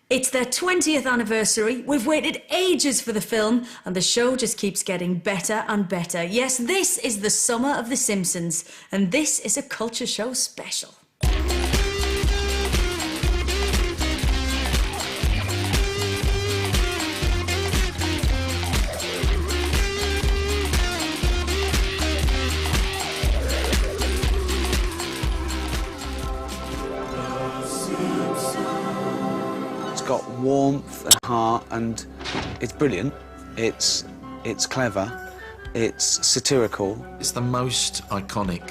It's their 20th anniversary. We've waited ages for the film, and the show just keeps getting better and better. Yes, this is the summer of The Simpsons, and this is a culture show special. Got warmth and heart, and it's brilliant. It's clever. It's satirical. It's the most iconic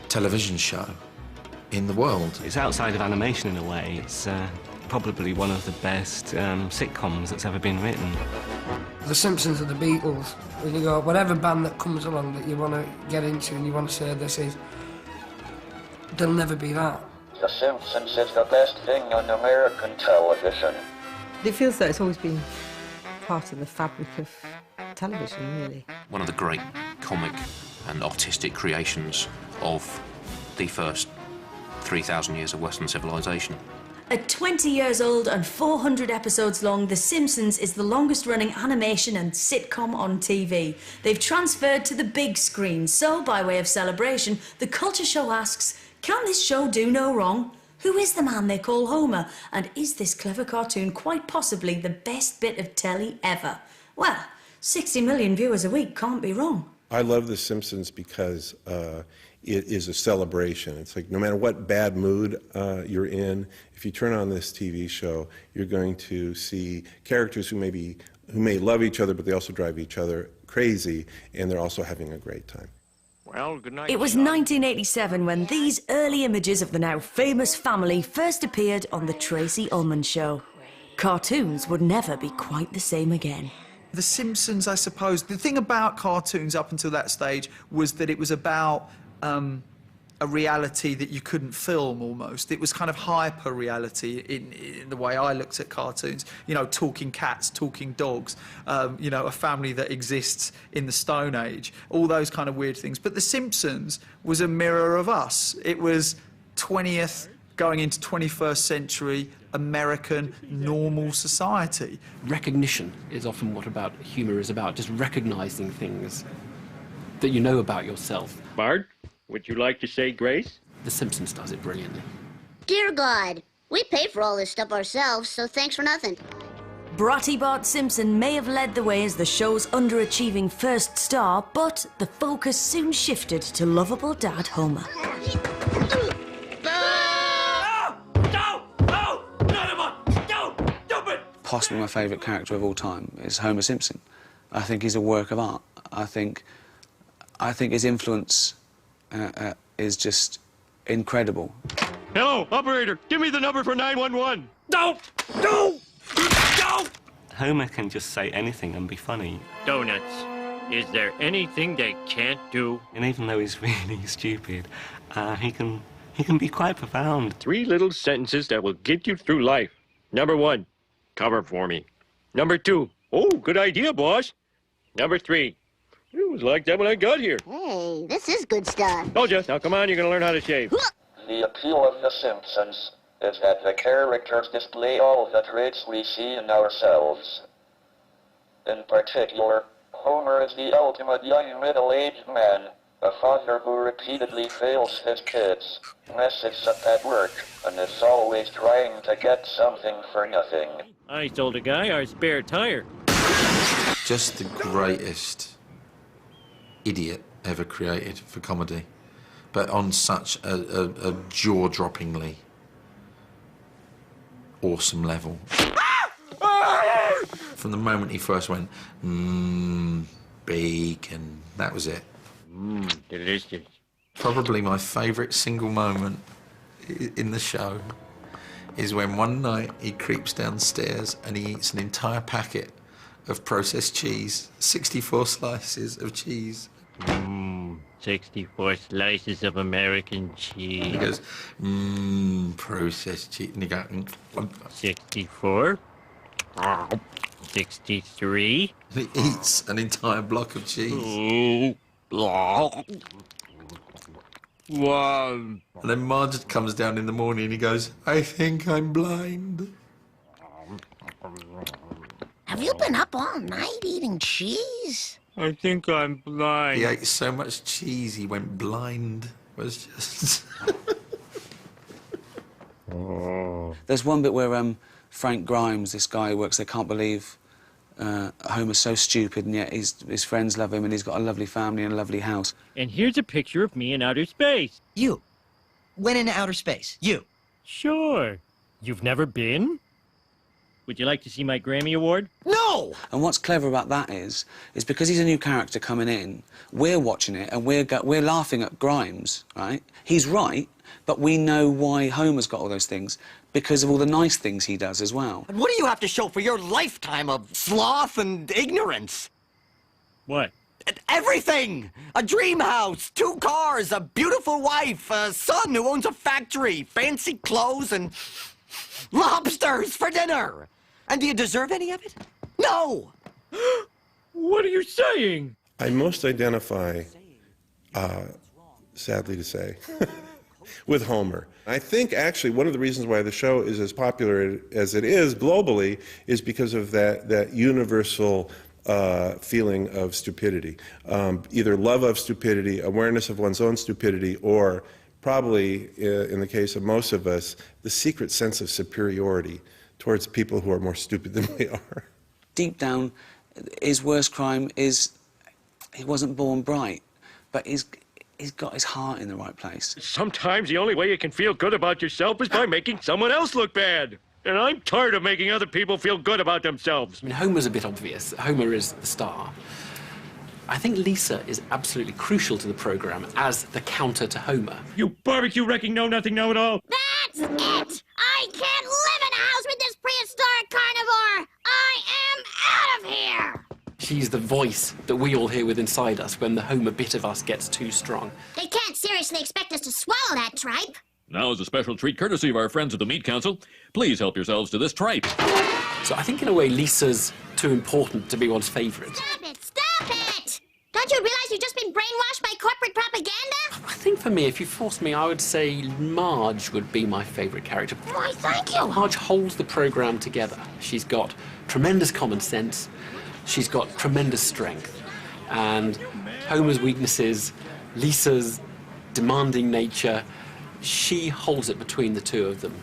television show in the world. It's outside of animation in a way. It's probably one of the best sitcoms that's ever been written. The Simpsons are the Beatles. When you go, whatever band that comes along that you want to get into and you want to say this is, there'll never be that. The Simpsons is the best thing on American television. It feels like it's always been part of the fabric of television, really. One of the great comic and artistic creations of the first 3,000 years of Western civilization. At 20 years old and 400 episodes long, The Simpsons is the longest-running animation and sitcom on TV. They've transferred to the big screen, so by way of celebration, the culture show asks, can this show do no wrong? Who is the man they call Homer? And is this clever cartoon quite possibly the best bit of telly ever? Well, 60 million viewers a week can't be wrong. I love The Simpsons because it is a celebration. It's like no matter what bad mood you're in, if you turn on this TV show, you're going to see characters who may love each other, but they also drive each other crazy, and they're also having a great time. Well, good night. It was 1987 when these early images of the now famous family first appeared on The Tracy Ullman Show. Cartoons would never be quite the same again. The Simpsons, I suppose, the thing about cartoons up until that stage was that it was about a reality that you couldn't film, almost. It was kind of hyper-reality in the way I looked at cartoons. You know, talking cats, talking dogs, you know, a family that exists in the Stone Age, all those kind of weird things. But The Simpsons was a mirror of us. It was 20th going into 21st century American normal society. Recognition is often what humour is about, just recognising things that you know about yourself. Bart, would you like to say grace? The Simpsons does it brilliantly. Dear God, we pay for all this stuff ourselves, so thanks for nothing. Bratty Bart Simpson may have led the way as the show's underachieving first star, but the focus soon shifted to lovable dad Homer. Possibly my favourite character of all time is Homer Simpson. I think he's a work of art. I think his influence is just incredible. Hello, operator. Give me the number for 911. No! No! No! Homer can just say anything and be funny. Donuts. Is there anything they can't do? And even though he's really stupid, he can be quite profound. 3 little sentences that will get you through life. Number 1, cover for me. Number 2, oh, good idea, boss. Number 3, it was like that when I got here. Hey, this is good stuff. Told you. Now, come on, you're going to learn how to shave. The appeal of The Simpsons is that the characters display all the traits we see in ourselves. In particular, Homer is the ultimate young middle-aged man, a father who repeatedly fails his kids, messes up at work, and is always trying to get something for nothing. I sold a guy our spare tire. Just the greatest idiot ever created for comedy, but on such a jaw-droppingly awesome level. From the moment he first went, bacon, that was it. Delicious. Probably my favourite single moment in the show is when one night he creeps downstairs and he eats an entire packet of processed cheese, 64 slices of cheese. 64 slices of American cheese. He goes, processed cheese. And he goes, 64. 63. And he eats an entire block of cheese. Wow. And then Marge comes down in the morning and he goes, I think I'm blind. Have you been up all night eating cheese? I think I'm blind. He ate so much cheese he went blind. It was just... There's one bit where Frank Grimes, this guy who works there, can't believe Homer's so stupid, and yet his friends love him, and he's got a lovely family and a lovely house. And here's a picture of me in outer space. You went into outer space. You. Sure. You've never been? Would you like to see my Grammy Award? No! And what's clever about that is because he's a new character coming in, we're watching it and we're laughing at Grimes, right? He's right, but we know why Homer's got all those things, because of all the nice things he does as well. And what do you have to show for your lifetime of sloth and ignorance? What? Everything! A dream house, 2 cars, a beautiful wife, a son who owns a factory, fancy clothes, and lobsters for dinner. And do you deserve any of it? No! What are you saying? I most identify, sadly to say, with Homer. I think actually one of the reasons why the show is as popular as it is globally is because of that universal feeling of stupidity. Either love of stupidity, awareness of one's own stupidity, or probably, in the case of most of us, the secret sense of superiority towards people who are more stupid than we are. Deep down, his worst crime is he wasn't born bright, but he's got his heart in the right place. Sometimes the only way you can feel good about yourself is by making someone else look bad. And I'm tired of making other people feel good about themselves. I mean, Homer's a bit obvious. Homer is the star. I think Lisa is absolutely crucial to the programme as the counter to Homer. You barbecue-wrecking know-nothing know-it-all. That's it! I can't live in a house with this prehistoric carnivore! I am out of here! She's the voice that we all hear with inside us when the Homer bit of us gets too strong. They can't seriously expect us to swallow that tripe. Now, as a special treat courtesy of our friends at the Meat Council, please help yourselves to this tripe. So I think in a way Lisa's too important to be one's favourite. Stop it! Stop it! Don't you realize you've just been brainwashed by corporate propaganda? I think for me, if you forced me, I would say Marge would be my favourite character. Why, thank you. Marge holds the programme together. She's got tremendous common sense. She's got tremendous strength. And Homer's weaknesses, Lisa's demanding nature, she holds it between the two of them.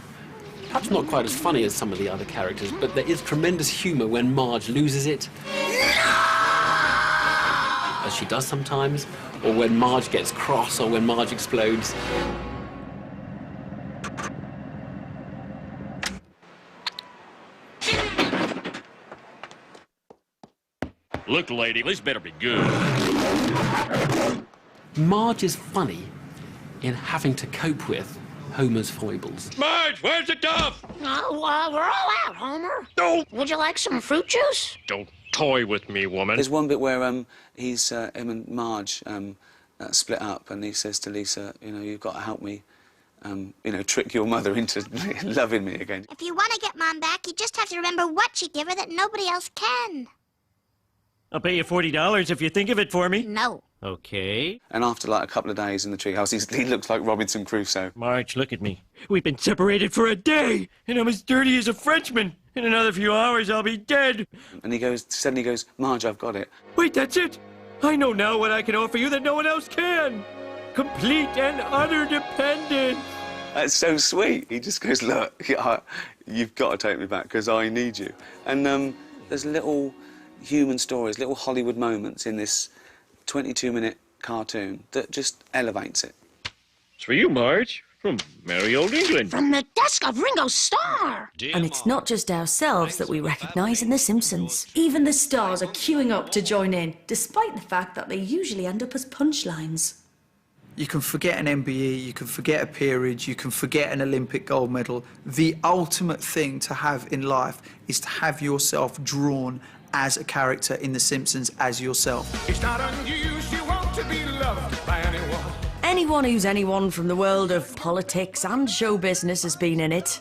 Perhaps not quite as funny as some of the other characters, but there is tremendous humour when Marge loses it. As she does sometimes, or when Marge gets cross, or when Marge explodes. Look, lady, this better be good. Marge is funny in having to cope with Homer's foibles. Marge, where's the dove? Oh, we're all out, Homer. No. Would you like some fruit juice? Don't toy with me, woman. There's one bit where him and Marge split up, and he says to Lisa, you know, you've got to help me, trick your mother into loving me again. If you want to get Mom back, you just have to remember what you give her that nobody else can. I'll pay you $40 if you think of it for me. No. Okay. And after like a couple of days in the treehouse, he looks like Robinson Crusoe. Marge, look at me. We've been separated for a day, and I'm as dirty as a Frenchman. In another few hours, I'll be dead. And suddenly goes, Marge, I've got it. Wait, that's it. I know now what I can offer you that no one else can. Complete and utter dependence. That's so sweet. He just goes, look, you've got to take me back because I need you. And there's little human stories, little Hollywood moments in this 22-minute cartoon that just elevates it. It's for you, Marge, from merry old England. From the desk of Ringo Starr. And it's not just ourselves that we recognise in The Simpsons. Even the stars are queuing up to join in, despite the fact that they usually end up as punchlines. You can forget an MBE, you can forget a peerage, you can forget an Olympic gold medal. The ultimate thing to have in life is to have yourself drawn as a character in The Simpsons as yourself. It's not unusual to be loved by anyone. Anyone who's anyone from the world of politics and show business has been in it.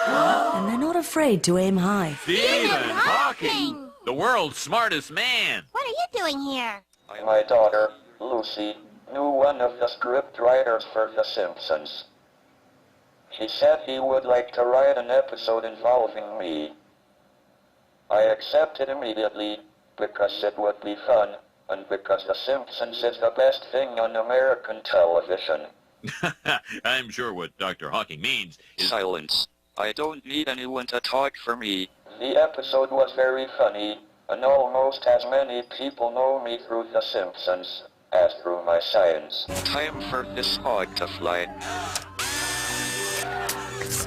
And they're not afraid to aim high. Stephen Hawking, the world's smartest man. What are you doing here? My daughter, Lucy, knew one of the script writers for The Simpsons. He said he would like to write an episode involving me. I accepted immediately, because it would be fun, and because The Simpsons is the best thing on American television. I'm sure what Dr. Hawking means is... Silence. I don't need anyone to talk for me. The episode was very funny, and almost as many people know me through The Simpsons as through my science. Time for this hog to fly.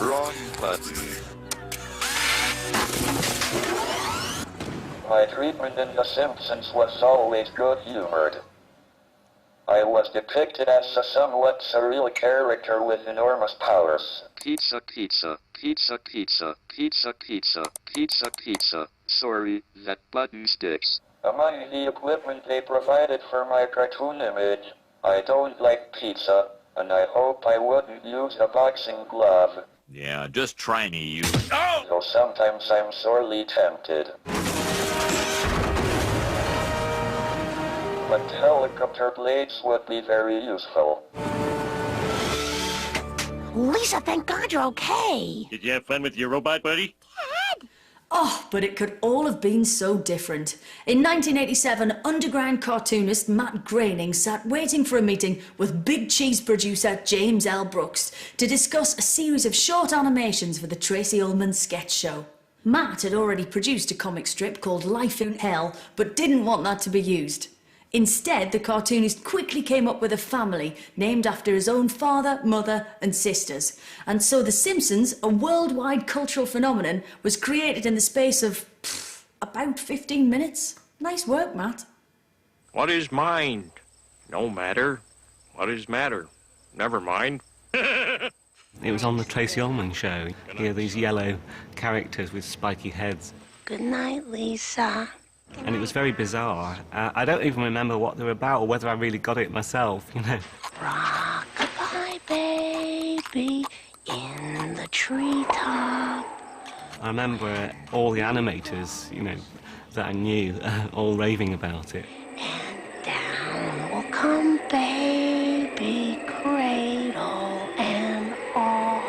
Wrong button. My treatment in The Simpsons was always good-humored. I was depicted as a somewhat surreal character with enormous powers. Pizza, pizza, pizza, pizza, pizza, pizza, pizza, pizza. Sorry, that button sticks. Among the equipment they provided for my cartoon image, I don't like pizza, and I hope I wouldn't use a boxing glove. Yeah, just try me, you... Oh! Though sometimes I'm sorely tempted. But helicopter blades would be very useful. Lisa, thank God you're okay. Did you have fun with your robot buddy? Oh, but it could all have been so different. In 1987, underground cartoonist Matt Groening sat waiting for a meeting with Big Cheese producer James L. Brooks to discuss a series of short animations for the Tracy Ullman sketch show. Matt had already produced a comic strip called Life in Hell, but didn't want that to be used. Instead, the cartoonist quickly came up with a family named after his own father, mother and sisters. And so The Simpsons, a worldwide cultural phenomenon, was created in the space of about 15 minutes. Nice work, Matt. What is mind? No matter. What is matter? Never mind. It was on the Tracy Ullman show. You know, these yellow characters with spiky heads. Good night, Lisa. And it was very bizarre. I don't even remember what they were about or whether I really got it myself, you know. Rock-a-bye, baby, in the treetop. I remember all the animators, you know, that I knew, all raving about it. Down will come baby, cradle and all.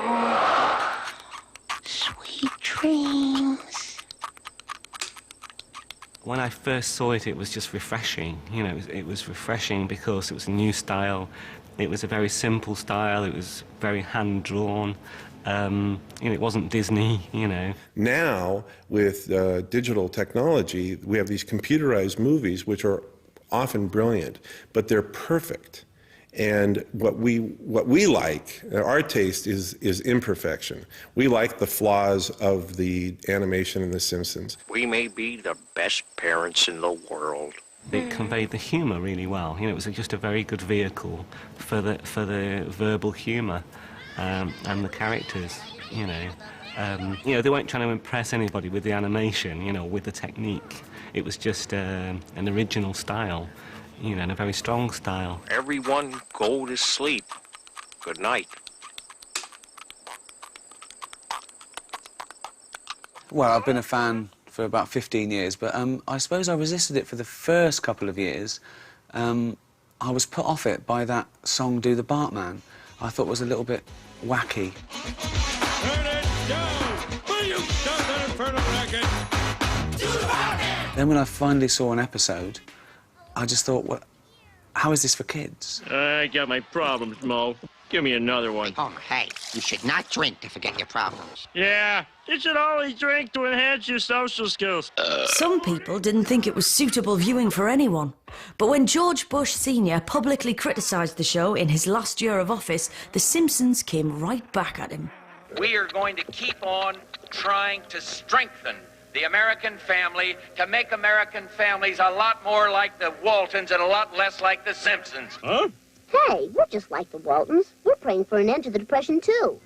Sweet dreams. When I first saw it, it was just refreshing. You know, it was refreshing because it was a new style. It was a very simple style. It was very hand-drawn. You know, it wasn't Disney, you know. Now, with digital technology, we have these computerized movies, which are often brilliant, but they're perfect. And what we like, our taste is imperfection. We like the flaws of the animation in The Simpsons. We may be the best parents in the world. It conveyed the humour really well. You know, it was just a very good vehicle for the verbal humour and the characters. You know, they weren't trying to impress anybody with the animation. You know, with the technique. It was just an original style. You know, and a very strong style. Everyone go to sleep. Good night. Well, I've been a fan for about 15 years, but I suppose I resisted it for the first couple of years. I was put off it by that song, Do the Bartman. I thought it was a little bit wacky. Turn it down! Will you stop that infernal racket? Do the Bartman! Then when I finally saw an episode, I just thought, well, how is this for kids? I got my problems, Mo. Give me another one. Oh, hey, you should not drink to forget your problems. Yeah, you should always drink to enhance your social skills. Some people didn't think it was suitable viewing for anyone. But when George Bush Sr. publicly criticised the show in his last year of office, The Simpsons came right back at him. We are going to keep on trying to strengthen the American family, to make American families a lot more like the Waltons and a lot less like the Simpsons. Huh? Hey, we're just like the Waltons. We're praying for an end to the Depression, too.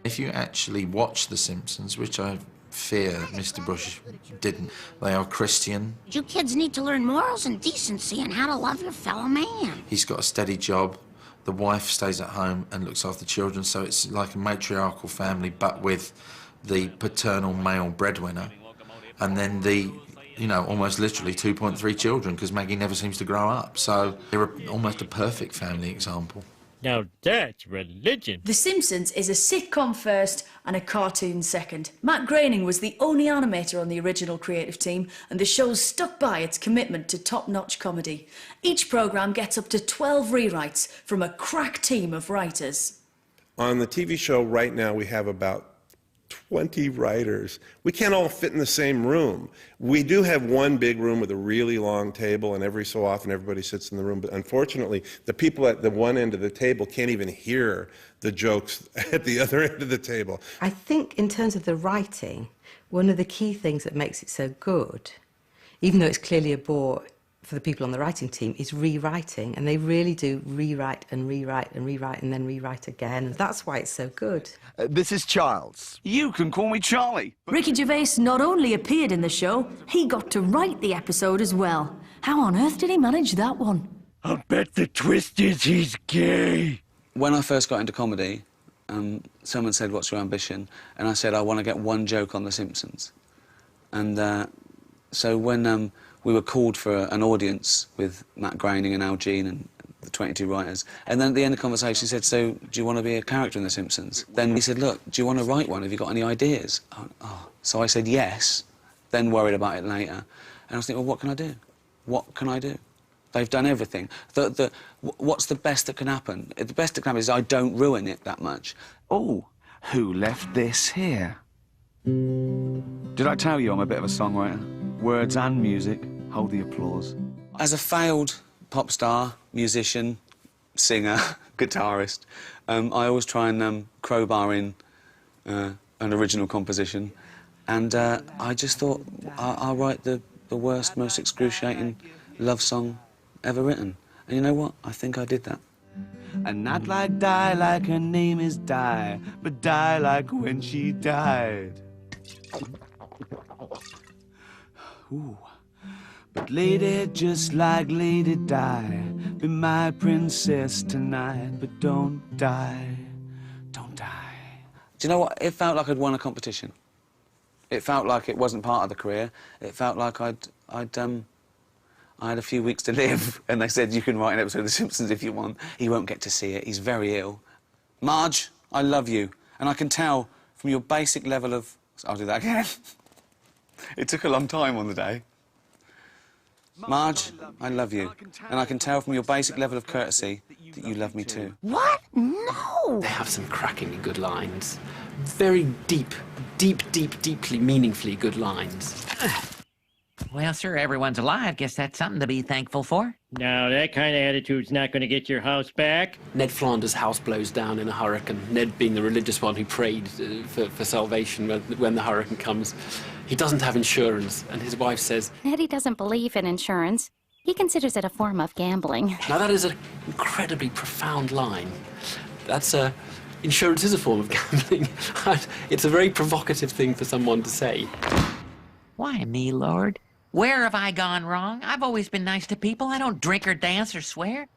If you actually watch The Simpsons, which I fear Mr. Bush didn't, they are Christian. You kids need to learn morals and decency and how to love your fellow man. He's got a steady job. The wife stays at home and looks after children, so it's like a matriarchal family, but with the paternal male breadwinner. And then the, you know, almost literally 2.3 children, because Maggie never seems to grow up. So they're almost a perfect family example. Now that's religion. The Simpsons is a sitcom first and a cartoon second. Matt Groening was the only animator on the original creative team, and the show's stuck by its commitment to top-notch comedy. Each programme gets up to 12 rewrites from a crack team of writers. On the TV show right now, we have about 20 writers. We can't all fit in the same room. We do have one big room with a really long table, and every so often everybody sits in the room. But unfortunately, the people at the one end of the table can't even hear the jokes at the other end of the table. I think in terms of the writing, one of the key things that makes it so good, even though it's clearly a bore for the people on the writing team, is rewriting, and they really do rewrite and rewrite and rewrite and then rewrite again. And that's why it's so good. This is Charles. You can call me Charlie. Ricky Gervais not only appeared in the show, he got to write the episode as well. How on earth did he manage that one? I'll bet the twist is he's gay. When I first got into comedy, someone said, "What's your ambition?" And I said, "I want to get one joke on The Simpsons." And so when we were called for an audience with Matt Groening and Al Jean and the 22 writers, and then at the end of the conversation he said, "So, do you want to be a character in The Simpsons?" Then he said, "Look, do you want to write one? Have you got any ideas?" So I said yes, then worried about it later. And I was thinking, well, what can I do? What can I do? They've done everything. What's the best that can happen? The best that can happen is I don't ruin it that much. Oh, who left this here? Did I tell you I'm a bit of a songwriter? Words and music. Hold the applause. As a failed pop star, musician, singer, guitarist, I always try and crowbar in an original composition. And I just thought I'll write the worst, most excruciating love song ever written. And you know what? I think I did that. And not like die like her name is Di, but die like when she died. Ooh. But lady, just like Lady Di, be my princess tonight, but don't die, don't die. Do you know what? It felt like I'd won a competition. It felt like it wasn't part of the career. It felt like I had a few weeks to live, and they said, you can write an episode of The Simpsons if you want. He won't get to see it. He's very ill. Marge, I love you. And I can tell from your basic level of... I'll do that again. It took a long time on the day. Marge, I love you. And I can tell from your basic level of courtesy that you love me too. What? No! They have some crackingly good lines. Very deeply, meaningfully good lines. Well, sir, everyone's alive. Guess that's something to be thankful for. Now, that kind of attitude's not going to get your house back. Ned Flanders' house blows down in a hurricane. Ned being the religious one who prayed for salvation when the hurricane comes. He doesn't have insurance, and his wife says... Eddie doesn't believe in insurance. He considers it a form of gambling. Now, that is an incredibly profound line. That's insurance is a form of gambling. It's a very provocative thing for someone to say. Why me, Lord? Where have I gone wrong? I've always been nice to people. I don't drink or dance or swear.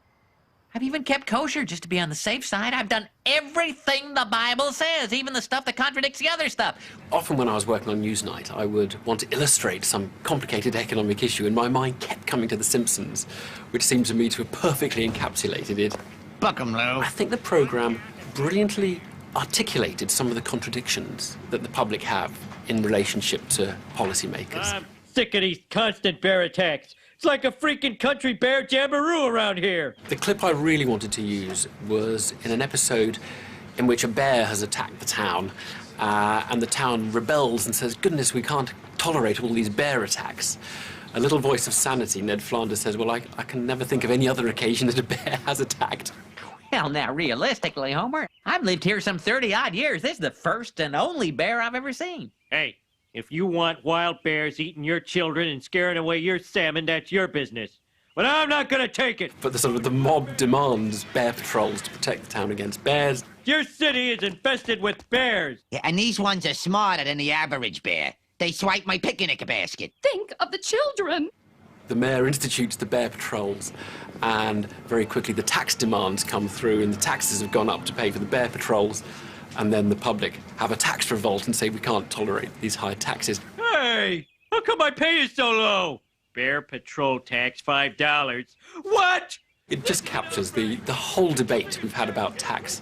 I've even kept kosher just to be on the safe side. I've done everything the Bible says, even the stuff that contradicts the other stuff. Often when I was working on Newsnight, I would want to illustrate some complicated economic issue, and my mind kept coming to The Simpsons, which seemed to me to have perfectly encapsulated it. Buck 'em, Lou. I think the programme brilliantly articulated some of the contradictions that the public have in relationship to policymakers. I'm sick of these constant bear attacks. It's like a freaking country bear jamboree around here. The clip I really wanted to use was in an episode in which a bear has attacked the town, and the town rebels and says, goodness, we can't tolerate all these bear attacks. A little voice of sanity, Ned Flanders says, well, I can never think of any other occasion that a bear has attacked. Well, now, realistically, Homer, I've lived here some 30-odd years. This is the first and only bear I've ever seen. Hey, if you want wild bears eating your children and scaring away your salmon, that's your business. But I'm not gonna take it. But the mob demands bear patrols to protect the town against bears. Your city is infested with bears. Yeah, and these ones are smarter than the average bear. They swipe my picnic basket. Think of the children. The mayor institutes the bear patrols, and very quickly the tax demands come through, and the taxes have gone up to pay for the bear patrols. And then the public have a tax revolt and say we can't tolerate these high taxes. Hey, how come my pay is so low? Bear patrol tax $5. What? It just captures the whole debate we've had about tax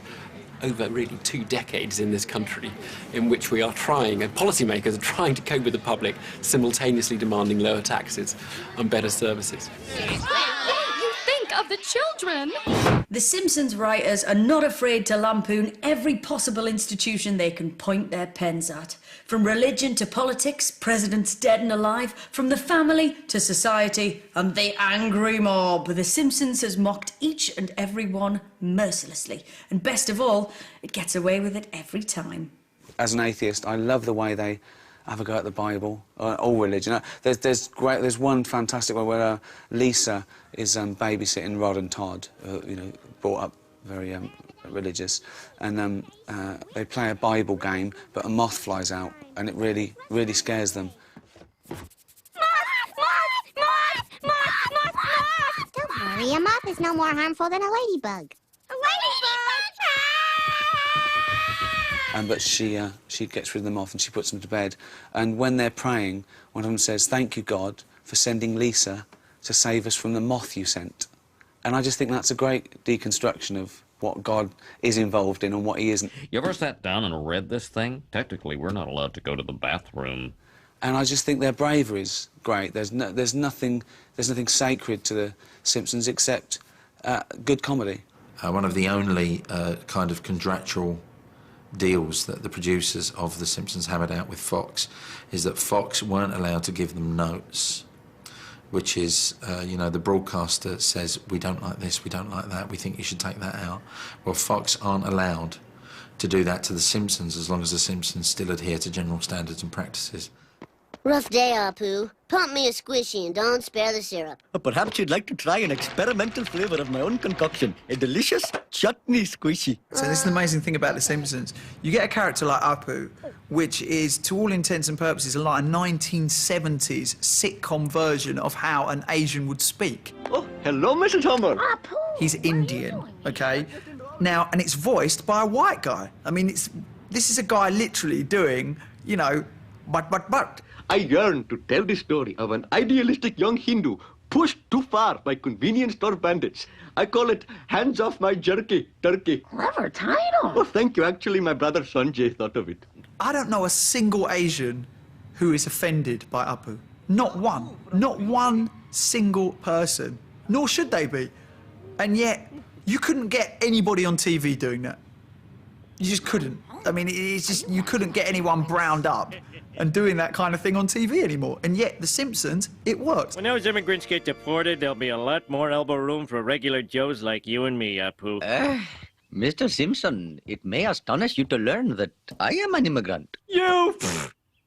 over really 2 decades in this country, in which we are trying, and policymakers are trying to cope with the public, simultaneously demanding lower taxes and better services. You think of the children. The Simpsons writers are not afraid to lampoon every possible institution they can point their pens at. From religion to politics, presidents dead and alive, from the family to society and the angry mob. The Simpsons has mocked each and every one mercilessly. And best of all, it gets away with it every time. As an atheist, I love the way they have a go at the Bible, all religion. There's one fantastic one where Lisa is babysitting Rod and Todd, you know, brought up very religious, and they play a Bible game, but a moth flies out, and it really, really scares them. Don't worry, a moth is no more harmful than a ladybug. A ladybug! But she gets rid of the moth and she puts them to bed. And when they're praying, one of them says, "Thank you, God, for sending Lisa to save us from the moth you sent." And I just think that's a great deconstruction of what God is involved in and what he isn't. You ever sat down and read this thing? Technically, we're not allowed to go to the bathroom. And I just think their bravery is great. There's nothing sacred to the Simpsons except good comedy. One of the only kind of contractual deals that the producers of The Simpsons hammered out with Fox is that Fox weren't allowed to give them notes, which is, you know, the broadcaster says, "We don't like this, we don't like that, we think you should take that out." Well, Fox aren't allowed to do that to The Simpsons as long as The Simpsons still adhere to general standards and practices. Rough day, Apu. Pump me a squishy and don't spare the syrup. Perhaps you'd like to try an experimental flavour of my own concoction, a delicious chutney squishy. So this is the amazing thing about The Simpsons. You get a character like Apu, which is, to all intents and purposes, like a 1970s sitcom version of how an Asian would speak. Oh, hello, Mrs. Homer. Apu! He's Indian, okay? Now, and it's voiced by a white guy. I mean, this is a guy literally doing, you know, but. I yearn to tell the story of an idealistic young Hindu pushed too far by convenience store bandits. I call it Hands Off My Jerky, Turkey. Clever title. Oh, thank you. Actually, my brother Sanjay thought of it. I don't know a single Asian who is offended by Apu. Not one. Not one single person. Nor should they be. And yet, you couldn't get anybody on TV doing that. You just couldn't. I mean, it's just, you couldn't get anyone browned up and doing that kind of thing on TV anymore. And yet, The Simpsons, it works. When those immigrants get deported, there'll be a lot more elbow room for regular Joes like you and me, Apu. Mr. Simpson, it may astonish you to learn that I am an immigrant. You?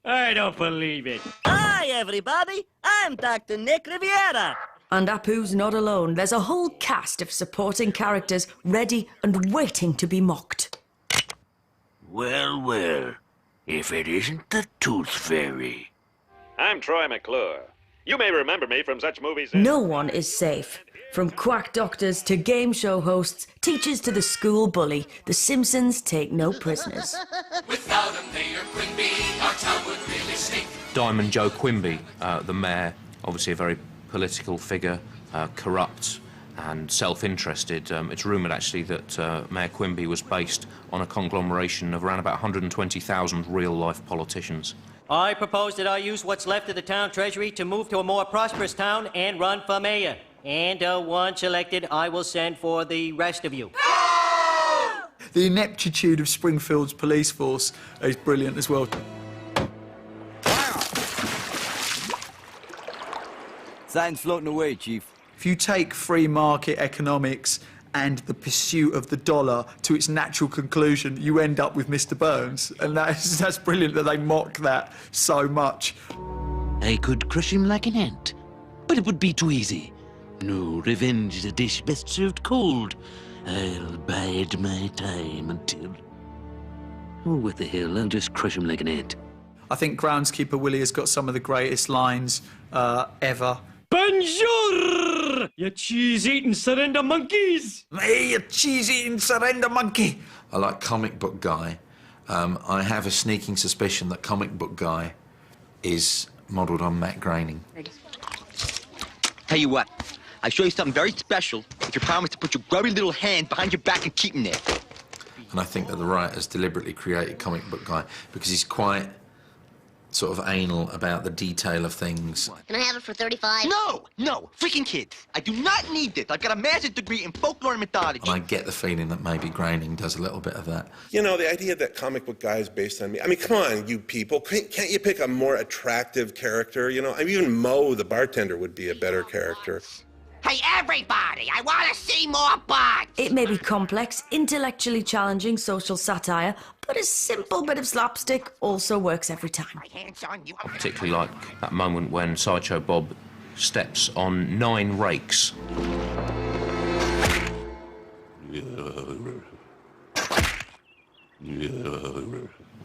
I don't believe it. Hi, everybody. I'm Dr. Nick Riviera. And Apu's not alone. There's a whole cast of supporting characters ready and waiting to be mocked. Well, well, if it isn't the Tooth Fairy. I'm Troy McClure. You may remember me from such movies as... No one is safe. From quack doctors to game show hosts, teachers to the school bully, The Simpsons take no prisoners. Without a Mayor Quimby, our town would really stink. Diamond Joe Quimby, the mayor, obviously a very political figure, corrupt and self-interested. It's rumoured, actually, that Mayor Quimby was based on a conglomeration of around about 120,000 real-life politicians. I propose that I use what's left of the town treasury to move to a more prosperous town and run for mayor. And once elected, I will send for the rest of you. The ineptitude of Springfield's police force is brilliant as well. Signs floating away, Chief. If you take free market economics and the pursuit of the dollar to its natural conclusion, you end up with Mr. Burns. And that's brilliant that they mock that so much. I could crush him like an ant, but it would be too easy. No, revenge is a dish best served cold. I'll bide my time until... Oh, what the hell, I'll just crush him like an ant. I think Groundskeeper Willie has got some of the greatest lines ever. Bonjour, you cheese-eating surrender monkeys! Hey, you cheese-eating surrender monkey! I like Comic Book Guy. I have a sneaking suspicion that Comic Book Guy is modelled on Matt Groening. Tell you what, I'll show you something very special. if you promise to put your grubby little hand behind your back and keep him there. And I think that the writers deliberately created Comic Book Guy because he's quite sort of anal about the detail of things. Can I have it for 35? No, freaking kids. I do not need this. I've got a master's degree in folklore and mythology. And I get the feeling that maybe Groening does a little bit of that. You know, the idea that Comic Book Guy is based on me. I mean, come on, you people. Can't you pick a more attractive character? You know, I mean, even Mo, the bartender, would be a better character. Hey, everybody, I want to see more butts! It may be complex, intellectually challenging social satire, but a simple bit of slapstick also works every time. I particularly like that moment when Sideshow Bob steps on 9 rakes.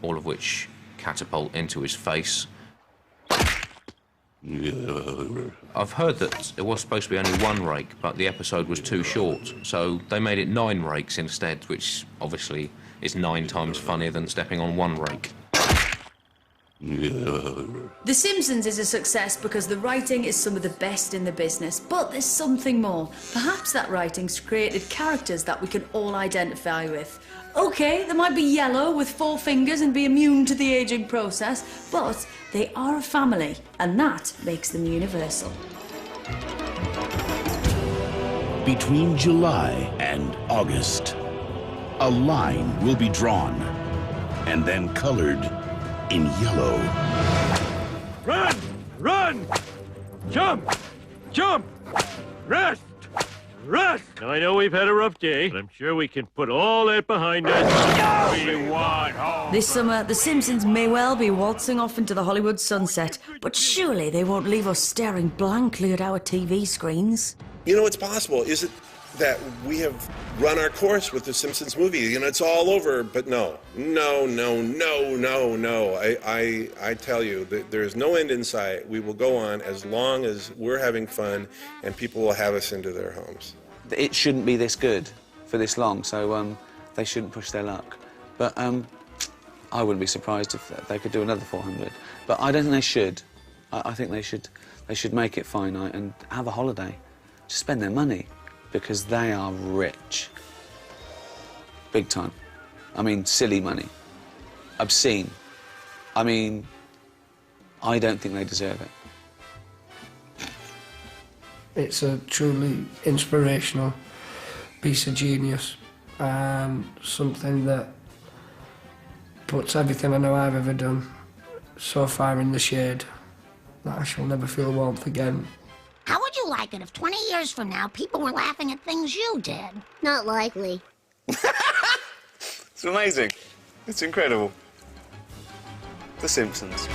All of which catapult into his face. I've heard that it was supposed to be only 1 rake, but the episode was too short, so they made it 9 rakes instead, which obviously is 9 times funnier than stepping on 1 rake. The Simpsons is a success because the writing is some of the best in the business, but there's something more. Perhaps that writing's created characters that we can all identify with. Okay, they might be yellow with 4 fingers and be immune to the aging process, but they are a family, and that makes them universal. Between July and August, a line will be drawn and then colored in yellow. Run! Run! Jump! Jump! Rest! Rest! Now, I know we've had a rough day, but I'm sure we can put all that behind us. We want home. This summer, The Simpsons may well be waltzing off into the Hollywood sunset, but surely they won't leave us staring blankly at our TV screens. You know, it's possible. Is it that we have run our course with the Simpsons movie? You know, it's all over, but no. I tell you, there's no end in sight. We will go on as long as we're having fun and people will have us into their homes. It shouldn't be this good for this long, so they shouldn't push their luck. But I wouldn't be surprised if they could do another 400. But I don't think they should. I think they should make it finite and have a holiday. Just spend their money, because they are rich. Big time. I mean, silly money. Obscene. I mean, I don't think they deserve it. It's a truly inspirational piece of genius and something that puts everything I know I've ever done so far in the shade that I shall never feel warmth again. How would you like it if 20 years from now people were laughing at things you did? Not likely. It's amazing. It's incredible. The Simpsons.